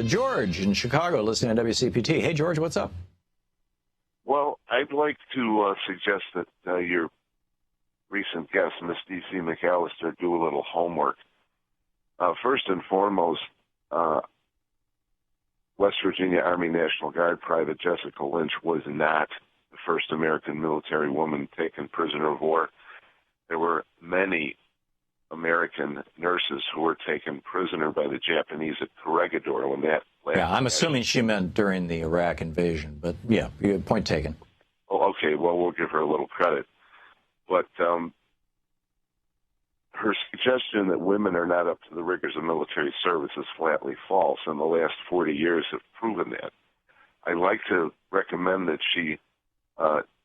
George in Chicago, listening on WCPT. Hey, George, what's up? Well, I'd like to suggest that your recent guest, Miss D.C. McAllister, do a little homework. First and foremost, West Virginia Army National Guard Private Jessica Lynch was not the first American military woman taken prisoner of war. There were many American nurses who were taken prisoner by the Japanese at Corregidor when that last. Yeah, I'm assuming she meant during the Iraq invasion, but yeah, point taken. Oh, okay, well, we'll give her a little credit. But her suggestion that women are not up to the rigors of military service is flatly false, and the last 40 years have proven that. I'd like to recommend that she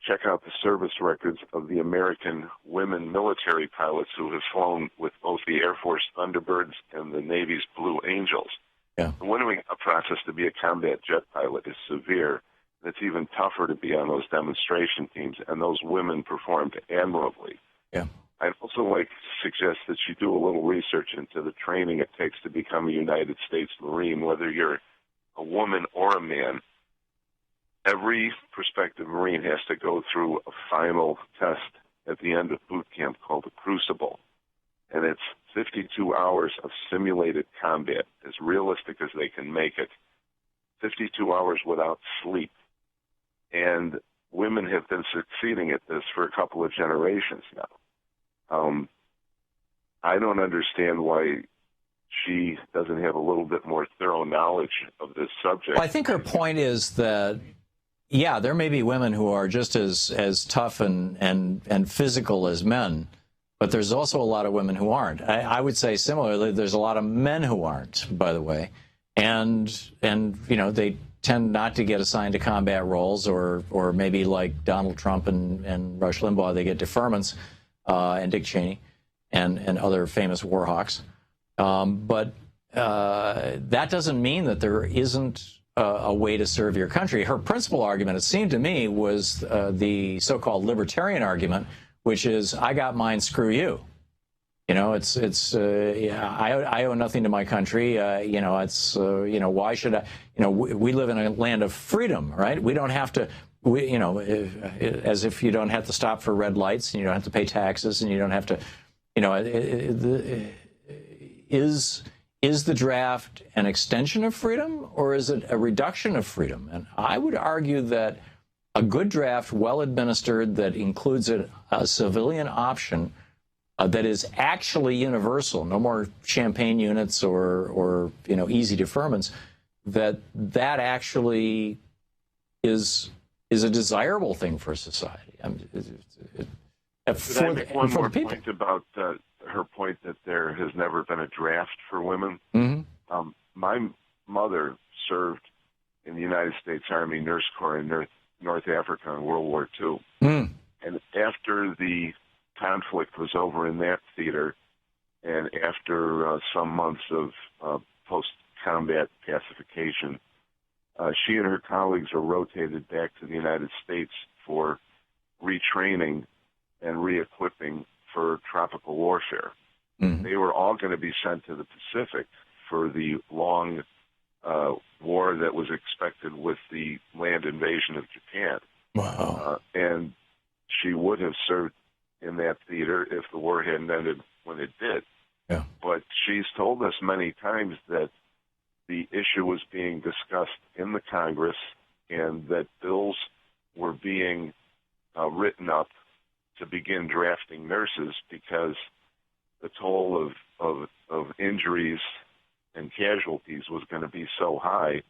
check out the service records of the American women military pilots who have flown with both the Air Force Thunderbirds and the Navy's Blue Angels. Yeah. The winning process to be a combat jet pilot is severe, and it's even tougher to be on those demonstration teams, and those women performed admirably. Yeah. I'd also like to suggest that you do a little research into the training it takes to become a United States Marine, whether you're a woman or a man. Every prospective Marine has to go through a final test at the end of boot camp called the Crucible. And it's 52 hours of simulated combat, as realistic as they can make it. 52 hours without sleep. And women have been succeeding at this for a couple of generations now. I don't understand why she doesn't have a little bit more thorough knowledge of this subject. Well, I think her point is that, yeah, there may be women who are just as tough and physical as men, but there's also a lot of women who aren't. I would say similarly, there's a lot of men who aren't, by the way, and you know, they tend not to get assigned to combat roles, or maybe like Donald Trump and Rush Limbaugh, they get deferments, and Dick Cheney and other famous war hawks. But that doesn't mean that there isn't a way to serve your country. Her principal argument, it seemed to me, was the so-called libertarian argument, which is, I got mine, screw you. You know, yeah, I owe nothing to my country. You know, you know, why should I? You know, we live in a land of freedom, right? We don't have to. You know, as if you don't have to stop for red lights, and you don't have to pay taxes, and you don't have to. You know, is the draft an extension of freedom, or is it a reduction of freedom? And I would argue that a good draft, well administered, that includes a civilian option that is actually universal, no more champagne units or you know, easy deferments, that actually is a desirable thing for society. Could I make one more point about her point that there has never been a draft for women? Mm-hmm. My mother served in the United States Army Nurse Corps in North Africa in World War II. Mm. And after the conflict was over in that theater, and after some months of post-combat pacification, she and her colleagues were rotated back to the United States for retraining and re-equipping for tropical warfare. Mm-hmm. They were all going to be sent to the Pacific for the long war that was expected with the land invasion of Japan. Wow. And she would have served in that theater if the war hadn't ended when it did. Yeah. But she's told us many times that the issue was being discussed in the Congress and that bills were being written up to begin drafting nurses because the toll of injuries and casualties was going to be so high,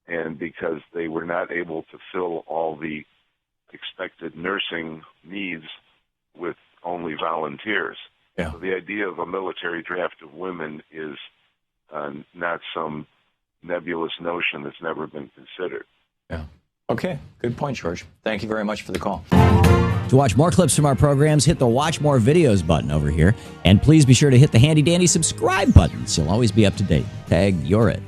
and because they were not able to fill all the expected nursing needs with only volunteers. Yeah. So the idea of a military draft of women is not some nebulous notion that's never been considered. Yeah. Okay. Good point, George. Thank you very much for the call. To watch more clips from our programs, hit the Watch More Videos button over here. And please be sure to hit the handy-dandy subscribe button so you'll always be up to date. Tag, you're it.